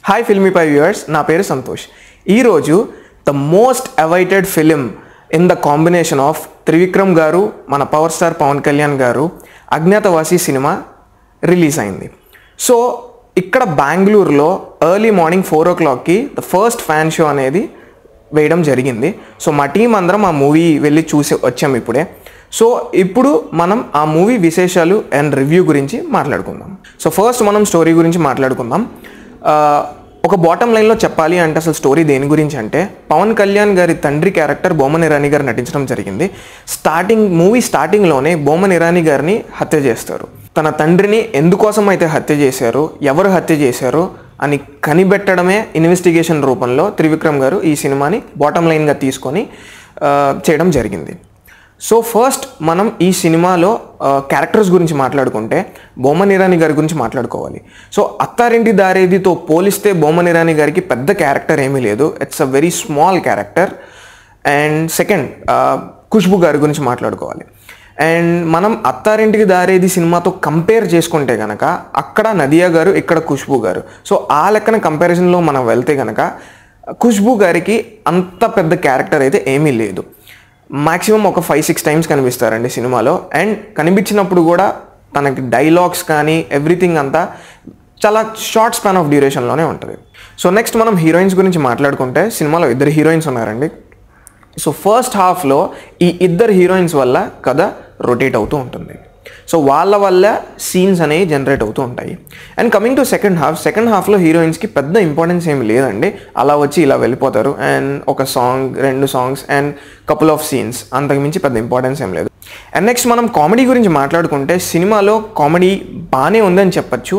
Hi ఫిల్మీపై viewers, నా పేరు సంతోష్. ఈరోజు the most awaited film in the combination of Trivikram గారు, మన పవర్ స్టార్ పవన్ కళ్యాణ్ గారు, అజ్ఞాతవాసి సినిమా రిలీజ్ అయింది. సో ఇక్కడ బెంగళూరులో ఎర్లీ మార్నింగ్ 4 o'clockకి ద ఫస్ట్ ఫ్యాన్ షో అనేది వేయడం జరిగింది. సో మా టీం అందరం ఆ మూవీ వెళ్ళి చూసి వచ్చాం ఇప్పుడే. సో ఇప్పుడు మనం ఆ మూవీ విశేషాలు అండ్ రివ్యూ గురించి మాట్లాడుకుందాం. సో ఫస్ట్ మనం స్టోరీ గురించి మాట్లాడుకుందాం. ఒక బాటమ్ లైన్లో చెప్పాలి అంటే అసలు స్టోరీ దేని గురించి అంటే, పవన్ కళ్యాణ్ గారి తండ్రి క్యారెక్టర్ బొమ్మన్ ఇరానీ గారు నటించడం జరిగింది. మూవీ స్టార్టింగ్లోనే బొమ్మన్ ఇరానీ గారిని హత్య చేస్తారు. తన తండ్రిని ఎందుకోసం అయితే హత్య చేశారు, ఎవరు హత్య చేశారు అని కనిపెట్టడమే ఇన్వెస్టిగేషన్ రూపంలో త్రివిక్రమ్ గారు ఈ సినిమాని బాటమ్ లైన్గా తీసుకొని చేయడం జరిగింది. సో ఫస్ట్ మనం ఈ సినిమాలో క్యారెక్టర్స్ గురించి మాట్లాడుకుంటే బొమ్మన్ ఇరానీ గారి గురించి మాట్లాడుకోవాలి. సో అత్తారింటి దారేదితో పోలిస్తే బొమ్మన్ ఇరానీ గారికి పెద్ద క్యారెక్టర్ ఏమీ లేదు. It's a very small character. And second, Khushbu గారి గురించి మాట్లాడుకోవాలి. అండ్ మనం అత్తారింటికి దారేది సినిమాతో కంపేర్ చేసుకుంటే కనుక అక్కడ నదియా గారు, ఇక్కడ ఖుష్బూ గారు. సో ఆ లెక్కన కంపారిజన్లో మనం వెళ్తే కనుక ఖుష్బూ గారికి అంత పెద్ద క్యారెక్టర్ అయితే ఏమీ లేదు. మ్యాక్సిమం ఒక 5-6 టైమ్స్ కనిపిస్తారండి సినిమాలో. అండ్ కనిపించినప్పుడు కూడా తనకి డైలాగ్స్ కానీ ఎవ్రీథింగ్ అంతా చాలా షార్ట్ స్పాన్ ఆఫ్ డ్యూరేషన్లోనే ఉంటుంది. సో నెక్స్ట్ మనం హీరోయిన్స్ గురించి మాట్లాడుకుంటే సినిమాలో 2 హీరోయిన్స్ ఉన్నారండి. సో ఫస్ట్ హాఫ్లో ఈ 2 హీరోయిన్స్ వల్ల కథ రొటేట్ అవుతూ ఉంటుంది. సో వాళ్ళ వల్ల సీన్స్ అనేవి జనరేట్ అవుతూ ఉంటాయి. అండ్ కమింగ్ టు సెకండ్ హాఫ్లో హీరోయిన్స్కి పెద్ద ఇంపార్టెన్స్ ఏమి లేదండి. అలా వచ్చి ఇలా వెళ్ళిపోతారు. అండ్ ఒక song, 2 songs and couple of scenes, అంతకుమించి పెద్ద ఇంపార్టెన్స్ ఏం లేదు. అండ్ నెక్స్ట్ మనం కామెడీ గురించి మాట్లాడుకుంటే సినిమాలో కామెడీ బాగానే ఉందని చెప్పచ్చు.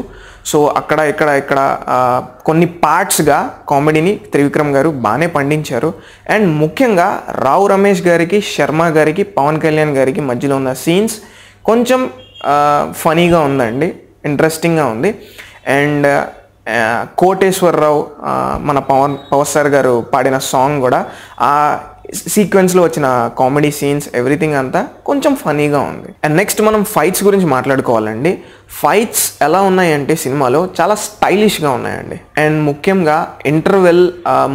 సో అక్కడ ఇక్కడ కొన్ని పార్ట్స్గా కామెడీని త్రివిక్రమ్ గారు బాగానే పండించారు. అండ్ ముఖ్యంగా రావు రమేష్ గారికి, శర్మ గారికి, పవన్ కళ్యాణ్ గారికి మధ్యలో ఉన్న సీన్స్ కొంచెం ఫనీగా ఉందండి, ఇంట్రెస్టింగ్గా ఉంది. అండ్ కోటేశ్వరరావు, మన పవర్ స్టార్ గారు పాడిన సాంగ్ కూడా ఆ సీక్వెన్స్లో వచ్చిన కామెడీ సీన్స్ ఎవ్రీథింగ్ అంతా కొంచెం ఫనీగా ఉంది. అండ్ నెక్స్ట్ మనం ఫైట్స్ గురించి మాట్లాడుకోవాలండి. ఫైట్స్ ఎలా ఉన్నాయంటే సినిమాలో చాలా స్టైలిష్గా ఉన్నాయండి. అండ్ ముఖ్యంగా ఇంటర్వెల్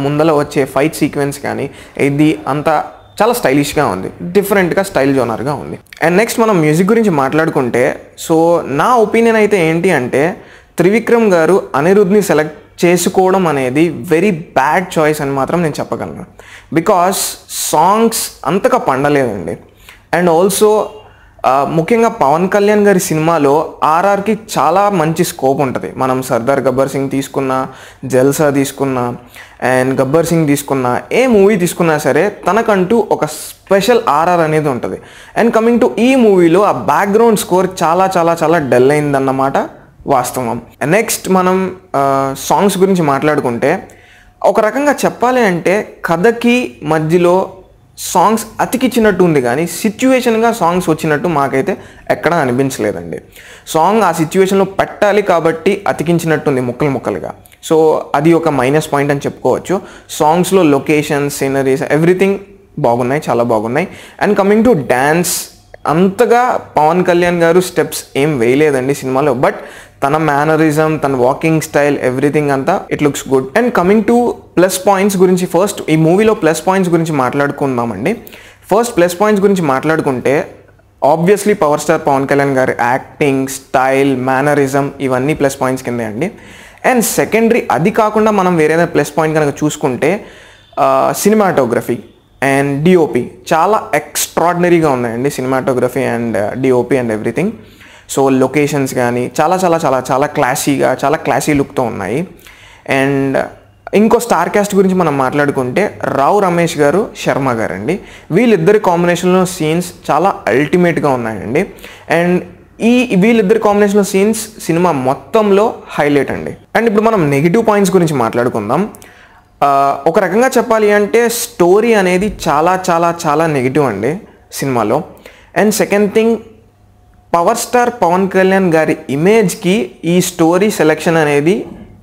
ముందల వచ్చే ఫైట్ సీక్వెన్స్ కానీ ఇది అంతా చాలా స్టైలిష్గా ఉంది, డిఫరెంట్గా స్టైల్ జోనర్గా ఉంది. అండ్ నెక్స్ట్ మనం మ్యూజిక్ గురించి మాట్లాడుకుంటే, సో నా ఒపీనియన్ అయితే ఏంటి అంటే త్రివిక్రమ్ గారు అనిరుద్ని సెలెక్ట్ చేసుకోవడం అనేది వెరీ బ్యాడ్ చాయిస్ అని మాత్రం నేను చెప్పగలను. బికాస్ సాంగ్స్ అంతగా పండలేదండి. అండ్ ఆల్సో ముఖ్యంగా పవన్ కళ్యాణ్ గారి సినిమాలో ఆర్ఆర్కి చాలా మంచి స్కోప్ ఉంటుంది. మనం సర్దార్ గబ్బర్ సింగ్ తీసుకున్నా, జల్సా తీసుకున్నా, అండ్ గబ్బర్ సింగ్ తీసుకున్నా, ఏ మూవీ తీసుకున్నా సరే తనకంటూ ఒక స్పెషల్ ఆర్ఆర్ అనేది ఉంటుంది. అండ్ కమింగ్ టు ఈ మూవీలో ఆ బ్యాక్గ్రౌండ్ స్కోర్ చాలా చాలా చాలా డల్ అయిందన్నమాట వాస్తవం. నెక్స్ట్ మనం సాంగ్స్ గురించి మాట్లాడుకుంటే ఒక రకంగా చెప్పాలి అంటే కథకి మధ్యలో సాంగ్స్ అతికిచ్చినట్టు ఉంది, కానీ సిచ్యువేషన్గా సాంగ్స్ వచ్చినట్టు మాకైతే ఎక్కడా అనిపించలేదండి. సాంగ్ ఆ సిచ్యువేషన్లో పెట్టాలి కాబట్టి అతికించినట్టుంది ముక్కలుగా. సో అది ఒక మైనస్ పాయింట్ అని చెప్పుకోవచ్చు. సాంగ్స్లో లొకేషన్స్, సీనరీస్ ఎవ్రీథింగ్ బాగున్నాయి, చాలా బాగున్నాయి. అండ్ కమింగ్ టు డ్యాన్స్, అంతగా పవన్ కళ్యాణ్ గారు స్టెప్స్ ఏం వేయలేదండి సినిమాలో. బట్ తన మేనరిజం, తన వాకింగ్ స్టైల్ ఎవ్రీథింగ్ అంతా it looks good. And coming to plus points గురించి, ఫస్ట్ ఈ మూవీలో ప్లస్ పాయింట్స్ గురించి మాట్లాడుకుందామండి. ఫస్ట్ ప్లస్ పాయింట్స్ గురించి మాట్లాడుకుంటే obviously power star Pawan Kalyan గారి యాక్టింగ్, స్టైల్, మేనరిజం ఇవన్నీ ప్లస్ పాయింట్స్ కిందే అండి. అండ్ సెకండరీ అది కాకుండా మనం వేరేదైనా ప్లస్ పాయింట్ కనుక చూసుకుంటే సినిమాటోగ్రఫీ అండ్ డిఓపి చాలా ఎక్స్ట్రాడినరీగా ఉన్నాయండి. Cinematography and DOP and everything. So locations కానీ చాలా చాలా చాలా చాలా క్లాసీగా, చాలా క్లాసీ లుక్తో ఉన్నాయి. అండ్ ఇంకో స్టార్ క్యాస్ట్ గురించి మనం మాట్లాడుకుంటే రావు రమేష్ గారు, శర్మ గారు అండి. వీళ్ళిద్దరి కాంబినేషన్లో సీన్స్ చాలా అల్టిమేట్గా ఉన్నాయండి. అండ్ వీళ్ళిద్దరి కాంబినేషన్లో సీన్స్ సినిమా మొత్తంలో హైలైట్ అండి. అండ్ ఇప్పుడు మనం నెగిటివ్ పాయింట్స్ గురించి మాట్లాడుకుందాం. ఒక రకంగా చెప్పాలి అంటే స్టోరీ అనేది చాలా చాలా చాలా నెగిటివ్ అండి సినిమాలో. And second thing, power star Pawan Kalyan గారి ఇమేజ్కి ఈ స్టోరీ సెలెక్షన్ అనేది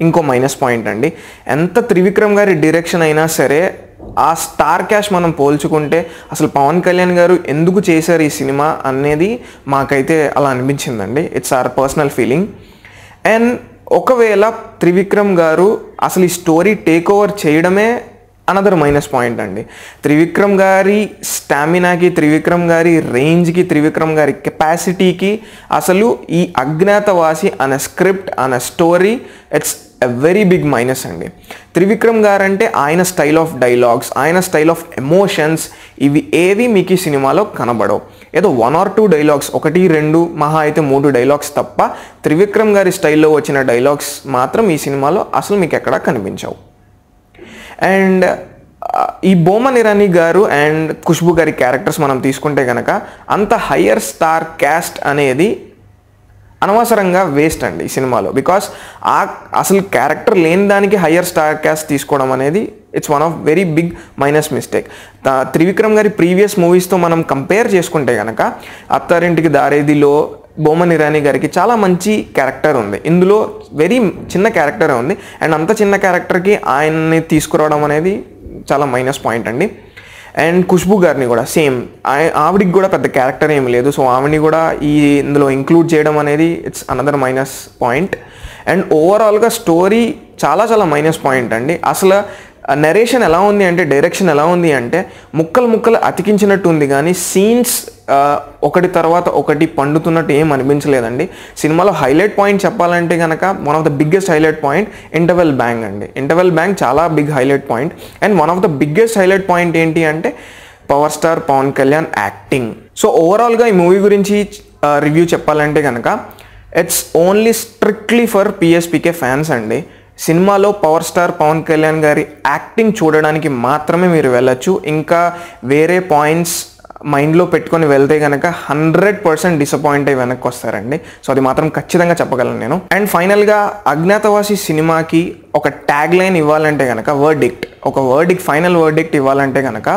ఇంకో మైనస్ పాయింట్ అండి. ఎంత త్రివిక్రమ్ గారి డైరెక్షన్ అయినా సరే ఆ స్టార్ క్యాష్ మనం పోల్చుకుంటే అసలు పవన్ కళ్యాణ్ గారు ఎందుకు చేశారు ఈ సినిమా అనేది మాకైతే అలా అనిపించిందండి. It's our personal feeling. And ఒకవేళ త్రివిక్రమ్ గారు అసలు ఈ స్టోరీ టేక్ ఓవర్ చేయడమే అనదర్ మైనస్ పాయింట్ అండి. త్రివిక్రమ్ గారి స్టామినాకి, త్రివిక్రమ్ గారి రేంజ్కి, త్రివిక్రమ్ గారి కెపాసిటీకి అసలు ఈ అజ్ఞాతవాసి అనే స్క్రిప్ట్ అనే story it's a very big minus అండి. త్రివిక్రమ్ గారు అంటే ఆయన స్టైల్ ఆఫ్ డైలాగ్స్, ఆయన స్టైల్ ఆఫ్ ఎమోషన్స్ ఇవి ఏవి మీకు ఈ సినిమాలో కనబడవు. ఏదో 1 or 2 డైలాగ్స్, 1, 2 మహా అయితే 3 డైలాగ్స్ తప్ప త్రివిక్రమ్ గారి స్టైల్లో వచ్చిన డైలాగ్స్ మాత్రం ఈ సినిమాలో అసలు మీకు ఎక్కడా కనిపించవు. అండ్ ఈ బోమన్ ఇరానీ గారు అండ్ ఖుష్బూ గారి క్యారెక్టర్స్ మనం తీసుకుంటే కనుక అంత హయ్యర్ స్టార్ క్యాస్ట్ అనేది అనవసరంగా వేస్ట్ అండి ఈ సినిమాలో. బికాస్ అసలు క్యారెక్టర్ లేని దానికి హయ్యర్ స్టార్ క్యాస్ట్ తీసుకోవడం అనేది it's one of very big minus mistake. Trivikram గారి ప్రీవియస్ మూవీస్తో మనం కంపేర్ చేసుకుంటే కనుక అత్తారింటికి దారేదిలో బోమన్ ఇరానీ గారికి చాలా మంచి క్యారెక్టర్ ఉంది. ఇందులో వెరీ చిన్న క్యారెక్టరే ఉంది. అండ్ అంత చిన్న క్యారెక్టర్కి ఆయన్ని తీసుకురావడం అనేది చాలా మైనస్ పాయింట్ అండి. అండ్ ఖుష్బూ గారిని కూడా సేమ్, ఆవిడికి కూడా పెద్ద క్యారెక్టర్ ఏమి లేదు. సో ఆవిడని కూడా ఇందులో ఇంక్లూడ్ చేయడం అనేది it's another minus point. And ఓవరాల్గా స్టోరీ చాలా చాలా మైనస్ పాయింట్ అండి. అసలు నరేషన్ ఎలా ఉంది అంటే, డైరెక్షన్ ఎలా ఉంది అంటే ముక్కలు అతికించినట్టు ఉంది కానీ సీన్స్ ఒకటి తర్వాత ఒకటి పండుతున్నట్టు ఏం అనిపించలేదండి. సినిమాలో హైలైట్ పాయింట్ చెప్పాలంటే కనుక one of the biggest highlight point interval bang అండి. ఇంటర్వెల్ బ్యాంగ్ చాలా big highlight point. And one of the biggest highlight point ఏంటి అంటే power star Pawan Kalyan acting. So ఓవరాల్గా ఈ మూవీ గురించి రివ్యూ చెప్పాలంటే కనుక it's only strictly for PSPK fans అండి. సినిమాలో పవర్ స్టార్ పవన్ కళ్యాణ్ గారి యాక్టింగ్ చూడడానికి మాత్రమే మీరు వెళ్ళొచ్చు. ఇంకా వేరే పాయింట్స్ మైండ్లో పెట్టుకొని వెళ్తే కనుక 100% డిసప్పాయింట్ అయ్యి వెనక్కి వస్తారండి. సో అది మాత్రం ఖచ్చితంగా చెప్పగలను నేను. అండ్ ఫైనల్గా అజ్ఞాతవాసి సినిమాకి ఒక ట్యాగ్ లైన్ ఇవ్వాలంటే కనుక ఫైనల్ వర్డిక్ట్ ఇవ్వాలంటే కనుక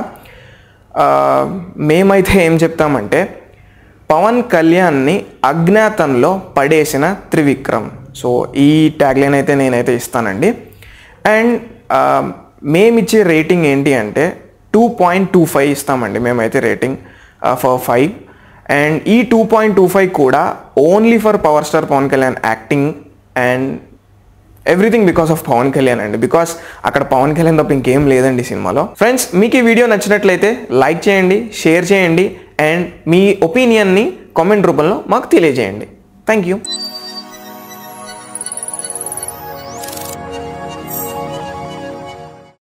మేమైతే ఏం చెప్తామంటే పవన్ కళ్యాణ్ని అజ్ఞాతంలో పడేసిన త్రివిక్రమ్. సో ఈ ట్యాగ్ లైన్ అయితే నేనైతే ఇస్తానండి. అండ్ మేమిచ్చే రేటింగ్ ఏంటి అంటే 2.25 ఇస్తామండి మేమైతే రేటింగ్ ఫర్ 5. అండ్ ఈ 2.25 కూడా only for power star Pawan Kalyan acting and everything because of Pawan Kalyan అండి. బికాస్ అక్కడ పవన్ కళ్యాణ్ తప్ప ఇంకేం లేదండి సినిమాలో. ఫ్రెండ్స్, మీకు ఈ వీడియో నచ్చినట్లయితే లైక్ చేయండి, షేర్ చేయండి అండ్ మీ ఒపీనియన్ని కామెంట్ రూపంలో మాకు తెలియజేయండి. Thank you.